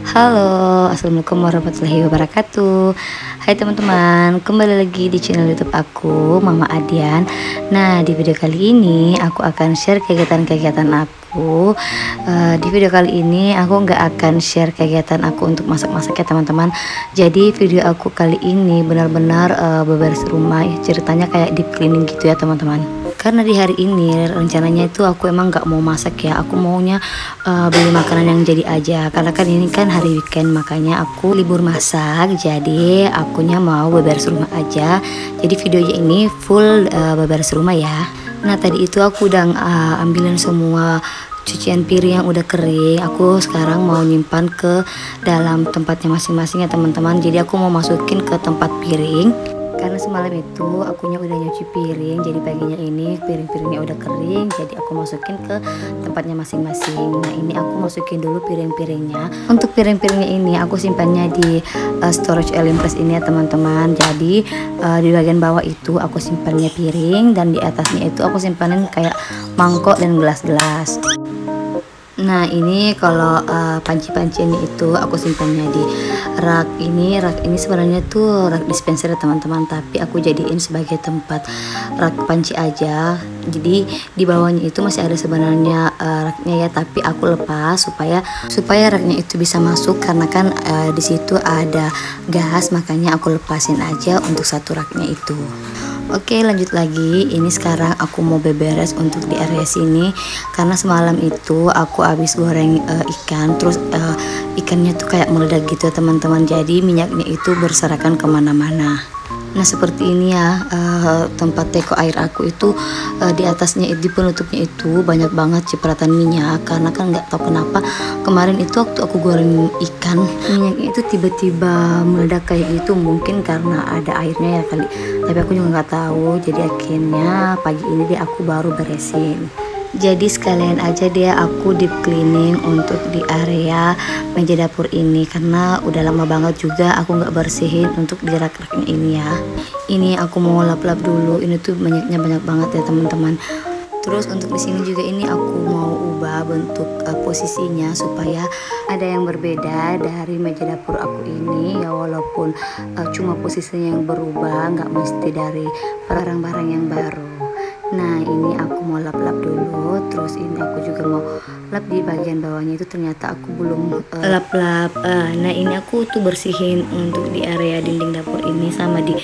Halo, assalamualaikum warahmatullahi wabarakatuh. Hai teman-teman, kembali lagi di channel YouTube aku, Mama Adian. Nah, di video kali ini aku akan share kegiatan-kegiatan aku. Di video kali ini aku nggak akan share kegiatan aku untuk masak-masak ya teman-teman. Jadi video aku kali ini benar-benar beberes rumah. Ceritanya kayak deep cleaning gitu ya teman-teman. Karena di hari ini rencananya itu aku emang nggak mau masak ya, aku maunya beli makanan yang jadi aja, karena kan ini kan hari weekend, makanya aku libur masak, jadi akunya mau beberes rumah aja. Jadi videonya ini full beberes rumah ya. Nah tadi itu aku udah ambilin semua cucian piring yang udah kering. Aku sekarang mau nyimpan ke dalam tempatnya masing-masing ya teman-teman. Jadi aku mau masukin ke tempat piring, karena semalam itu akunya udah nyuci piring, jadi paginya ini piring-piringnya udah kering, jadi aku masukin ke tempatnya masing-masing. Nah ini aku masukin dulu piring-piringnya. Untuk piring-piringnya ini aku simpannya di storage Olympus ini ya teman-teman. Jadi di bagian bawah itu aku simpannya piring, dan di atasnya itu aku simpanin kayak mangkok dan gelas-gelas. Nah ini kalau panci-panci ini itu aku simpannya di rak ini. Rak ini sebenarnya tuh rak dispenser ya teman-teman, tapi aku jadiin sebagai tempat rak panci aja. Jadi di bawahnya itu masih ada sebenarnya raknya ya, tapi aku lepas supaya raknya itu bisa masuk, karena kan di situ ada gas, makanya aku lepasin aja untuk satu raknya itu. Oke, lanjut lagi. Ini sekarang aku mau beberes untuk di area sini, karena semalam itu aku habis goreng ikan, terus ikannya tuh kayak meledak gitu ya teman-teman. Jadi minyaknya itu berserakan kemana-mana. Nah seperti ini ya, tempat teko air aku itu di atasnya, di penutupnya itu banyak banget cipratan minyak, karena kan nggak tahu kenapa kemarin itu waktu aku goreng ikan, minyaknya itu tiba-tiba meledak kayak gitu. Mungkin karena ada airnya ya kali, tapi aku juga nggak tahu. Jadi akhirnya pagi ini deh aku baru beresin. Jadi sekalian aja dia aku deep cleaning untuk di area meja dapur ini, karena udah lama banget juga aku nggak bersihin untuk di rak-raknya ini ya. Ini aku mau lap-lap dulu. Ini tuh banyaknya banyak banget ya teman-teman. Terus untuk di sini juga ini aku mau ubah bentuk posisinya supaya ada yang berbeda dari meja dapur aku ini ya, walaupun cuma posisinya yang berubah, nggak mesti dari barang-barang yang baru. Nah ini aku mau lap-lap dulu, terus ini aku juga mau lap di bagian bawahnya itu, ternyata aku belum lap-lap. Nah ini aku tuh bersihin untuk di area dinding dapur ini, sama di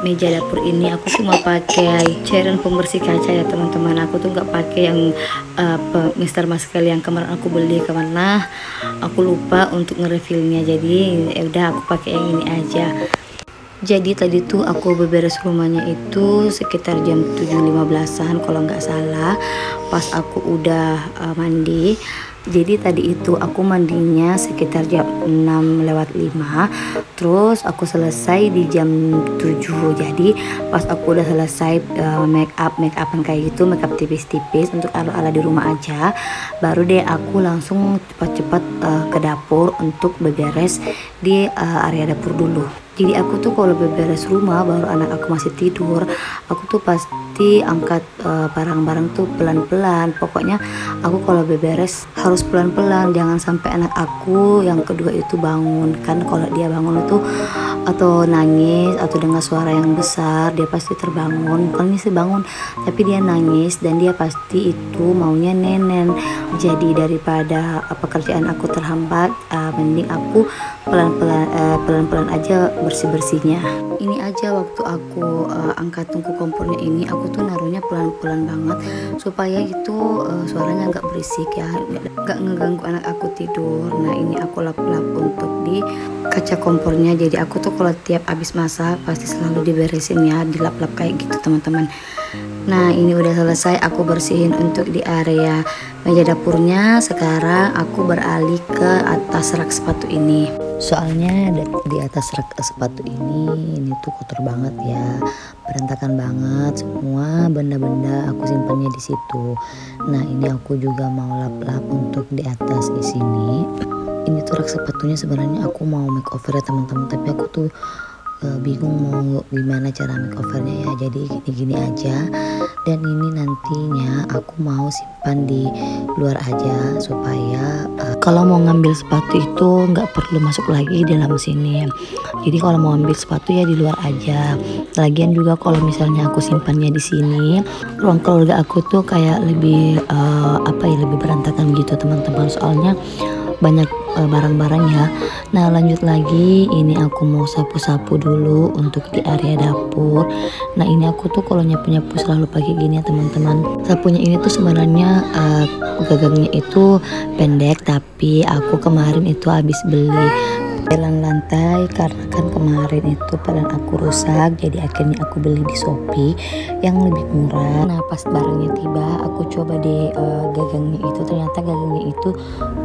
meja dapur ini aku cuma pakai cairan pembersih kaca ya teman-teman. Aku tuh nggak pakai yang Mister Muscle yang kemarin aku beli, karena aku lupa untuk nge-refillnya. Jadi ya udah aku pakai yang ini aja. Jadi tadi tuh aku beberes rumahnya itu sekitar jam 7.15an kalau nggak salah, pas aku udah mandi. Jadi tadi itu aku mandinya sekitar jam 6:05, terus aku selesai di jam 7. Jadi pas aku udah selesai make upan kayak gitu, make up tipis-tipis untuk ala-ala di rumah aja, baru deh aku langsung cepat-cepat ke dapur untuk beberes di area dapur dulu. Jadi aku tuh kalau beberes rumah baru anak aku masih tidur, aku tuh pasti angkat barang-barang tuh pelan-pelan. Pokoknya aku kalau beberes harus pelan-pelan, jangan sampai anak aku yang kedua itu bangun. Kan kalau dia bangun itu atau nangis atau dengar suara yang besar, dia pasti terbangun. Bukan sih bangun, tapi dia nangis dan dia pasti itu maunya nenen. Jadi daripada pekerjaan aku terhambat, mending aku pelan-pelan aja bersih-bersihnya. Ini aja waktu aku angkat tungku kompornya ini, aku tuh naruhnya pelan-pelan banget supaya itu suaranya nggak berisik ya, nggak ngeganggu anak aku tidur. Nah ini aku lap-lap untuk di kaca kompornya. Jadi aku tuh kalau tiap habis masak pasti selalu diberesin ya, dilap-lap kayak gitu teman-teman. Nah ini udah selesai aku bersihin untuk di area meja dapurnya. Sekarang aku beralih ke atas rak sepatu ini. Soalnya di atas rak sepatu ini tuh kotor banget ya, berantakan banget, semua benda-benda aku simpannya di situ. Nah ini aku juga mau lap-lap untuk di atas di sini. Ini tuh rak sepatunya sebenarnya aku mau makeover ya teman-teman, tapi aku tuh bingung mau gimana cara makeovernya ya, jadi gini-gini aja. Dan ini nantinya aku mau simpan di luar aja supaya kalau mau ngambil sepatu itu nggak perlu masuk lagi dalam sini. Jadi kalau mau ambil sepatu ya di luar aja. Lagian juga kalau misalnya aku simpannya di sini, ruang keluarga aku tuh kayak lebih lebih berantakan gitu teman-teman, soalnya banyak barang-barang ya. Nah lanjut lagi, ini aku mau sapu-sapu dulu untuk di area dapur. Nah ini aku tuh kalau nyapu-nyapu selalu pakai gini ya teman-teman. Sapunya ini tuh sebenarnya gagangnya itu pendek, tapi aku kemarin itu habis beli pelan lantai karena kan kemarin itu pelan aku rusak, jadi akhirnya aku beli di Shopee yang lebih murah. Nah pas barangnya tiba aku coba di gagangnya itu, ternyata gagangnya itu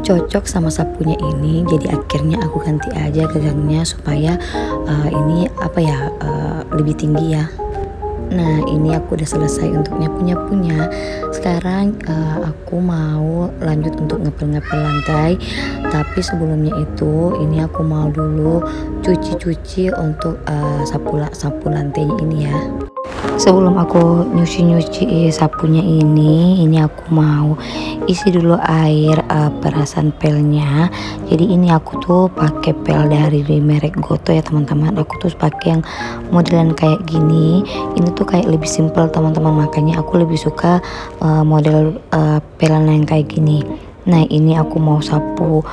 cocok sama sapunya ini, jadi akhirnya aku ganti aja gagangnya supaya ini lebih tinggi ya. Nah ini aku udah selesai untuk nyapu-nyapunya. Sekarang aku mau lanjut untuk ngepel-ngepel lantai. Tapi sebelumnya itu ini aku mau dulu cuci-cuci untuk sapu lantainya ini ya. Sebelum aku nyuci sapunya ini aku mau isi dulu air perasan pelnya. Jadi ini aku tuh pakai pel dari merek Goto ya teman-teman. Aku tuh pakai yang modelan kayak gini. Ini tuh kayak lebih simple teman-teman, makanya aku lebih suka model pelan yang kayak gini. Nah ini aku mau sapu,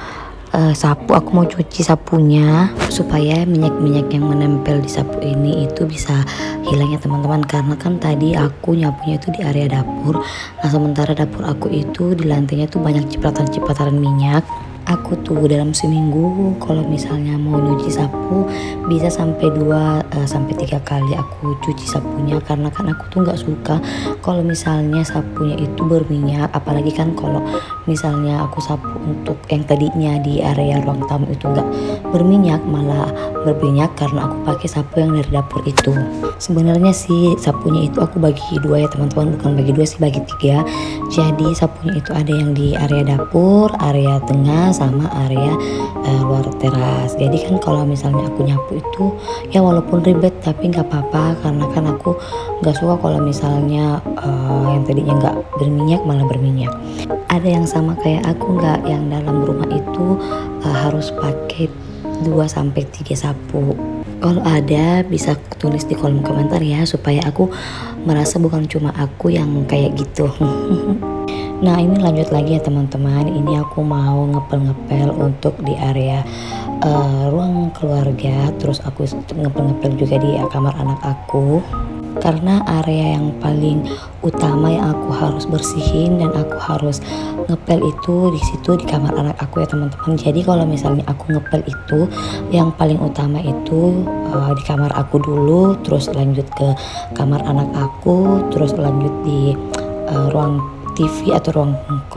aku mau cuci sapunya supaya minyak-minyak yang menempel di sapu ini itu bisa hilang ya teman-teman, karena kan tadi aku nyapunya itu di area dapur. Nah sementara dapur aku itu di lantainya tuh banyak cipratan-cipratan minyak. Aku tuh dalam seminggu kalau misalnya mau nyuci sapu bisa sampai 2-3 kali aku cuci sapunya, karena kan aku tuh nggak suka kalau misalnya sapunya itu berminyak. Apalagi kan kalau misalnya aku sapu untuk yang tadinya di area ruang tamu itu nggak berminyak, malah berminyak karena aku pakai sapu yang dari dapur itu. Sebenarnya sih sapunya itu aku bagi 2 ya teman-teman, bukan bagi 2 sih, bagi 3. Jadi sapunya itu ada yang di area dapur, area tengah, sama area luar teras. Jadi kan kalau misalnya aku nyapu itu ya walaupun ribet tapi nggak apa-apa, karena kan aku nggak suka kalau misalnya yang tadinya nggak berminyak malah berminyak. Ada yang sama kayak aku nggak, yang dalam rumah itu harus pakai 2-3 sapu? Kalau ada bisa tulis di kolom komentar ya, supaya aku merasa bukan cuma aku yang kayak gitu. Nah ini lanjut lagi ya teman-teman, ini aku mau ngepel-ngepel untuk di area ruang keluarga, terus aku ngepel-ngepel juga di kamar anak aku, karena area yang paling utama yang aku harus bersihin dan aku harus ngepel itu di situ di kamar anak aku ya teman-teman. Jadi kalau misalnya aku ngepel itu yang paling utama itu di kamar aku dulu, terus lanjut ke kamar anak aku, terus lanjut di ruang TV atau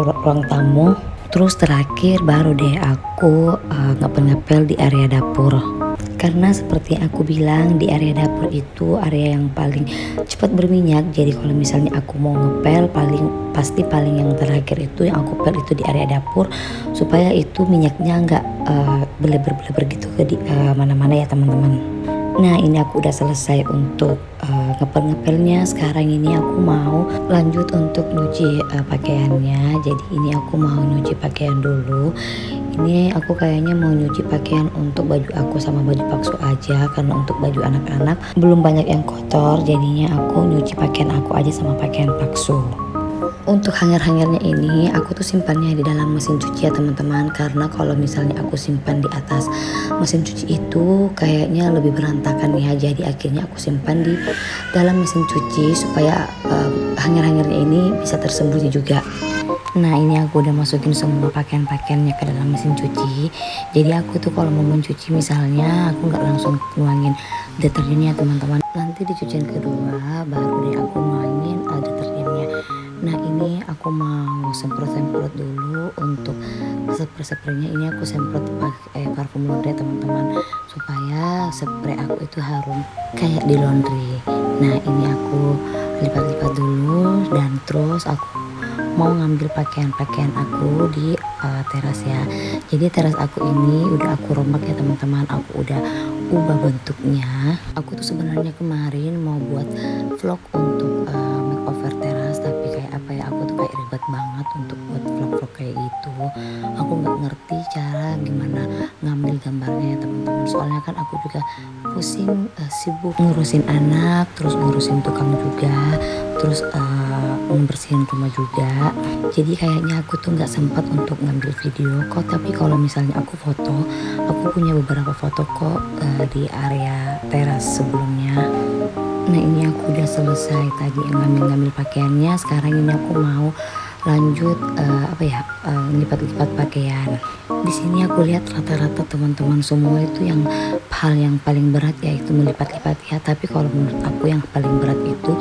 ruang tamu, terus terakhir baru deh aku ngepel-ngepel di area dapur. Karena seperti yang aku bilang, di area dapur itu area yang paling cepat berminyak. Jadi kalau misalnya aku mau ngepel, pasti paling yang terakhir itu yang aku pel itu di area dapur, supaya itu minyaknya nggak beleber-beleber gitu ke mana-mana ya teman-teman. Nah ini aku udah selesai untuk ngepel-ngepelnya. Sekarang ini aku mau lanjut untuk nyuci pakaiannya. Jadi ini aku mau nyuci pakaian dulu. Ini aku kayaknya mau nyuci pakaian untuk baju aku sama baju paksu aja, karena untuk baju anak-anak belum banyak yang kotor. Jadinya aku nyuci pakaian aku aja sama pakaian paksu. Untuk hanger-hangernya ini aku tuh simpannya di dalam mesin cuci ya teman-teman, karena kalau misalnya aku simpan di atas mesin cuci itu kayaknya lebih berantakan ya. Jadi akhirnya aku simpan di dalam mesin cuci supaya hanger-hangernya ini bisa tersembunyi juga. Nah ini aku udah masukin semua pakaian-pakaiannya ke dalam mesin cuci. Jadi aku tuh kalau mau mencuci misalnya aku nggak langsung nuangin deterjennya teman-teman. Nanti di cucian kedua baru deh aku nuangin deterjennya. Nah ini aku mau semprot-semprot dulu. Untuk spray-spraynya ini aku semprot pakai parfum laundry teman-teman, supaya spray aku itu harum kayak di laundry. Nah ini aku lipat-lipat dulu dan terus aku mau ngambil pakaian-pakaian aku di teras ya. Jadi teras aku ini udah aku rombak ya teman-teman, aku udah ubah bentuknya. Aku tuh sebenarnya kemarin mau buat vlog untuk makeover teras, tapi kayak aku tuh kayak ribet banget banget untuk buat vlog-vlog kayak gitu. Aku nggak ngerti cara gimana ngambil gambarnya ya teman-teman, soalnya kan aku juga pusing, sibuk ngurusin anak, terus ngurusin tukang juga, terus membersihin rumah juga. Jadi kayaknya aku tuh nggak sempat untuk ngambil video kok. Tapi kalau misalnya aku foto, aku punya beberapa foto kok di area teras sebelumnya. Nah ini aku udah selesai tadi ngambil pakaiannya. Sekarang ini aku mau lanjut lipat-lipat pakaian. Di sini aku lihat rata-rata teman-teman semua itu yang hal yang paling berat yaitu melipat-lipat ya. Tapi kalau menurut aku yang paling berat itu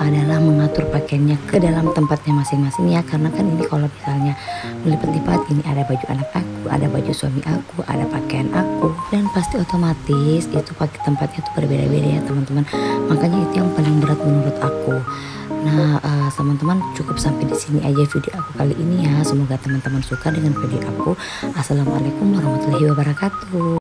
adalah mengatur pakaiannya ke dalam tempatnya masing-masing ya. Karena kan ini kalau misalnya melipat-lipat, ini ada baju anak aku, ada baju suami aku, ada pakaian aku, dan pasti otomatis itu pakai tempatnya tuh berbeda-beda ya teman-teman. Makanya itu yang paling berat menurut aku. Nah teman-teman, cukup sampai di sini aja video aku kali ini ya. Semoga teman-teman suka dengan video aku. Assalamualaikum warahmatullahi wabarakatuh.